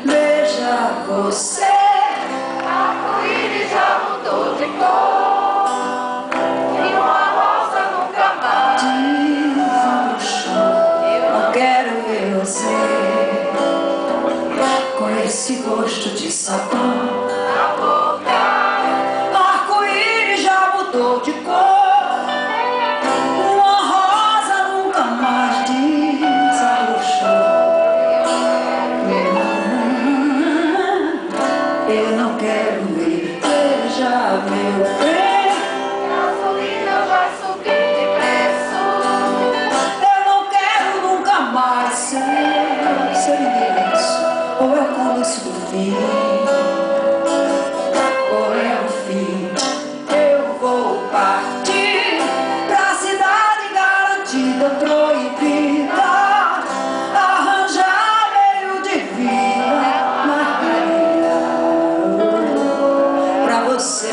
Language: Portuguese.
Veja você, arco-íris já mudou de cor e uma rosa nunca mais desabrochou. Eu não quero ver você com esse gosto de sabão na boca. Arco-íris já mudou de cor. Eu não quero ver, veja meu bem, Gasolina vai subir de preço. eu não quero nunca mais ser seu endereço. Ou é o começo do fim, ou é o fim. Eu vou partir pra cidade garantida, proibida, arranjar meio de vida. Você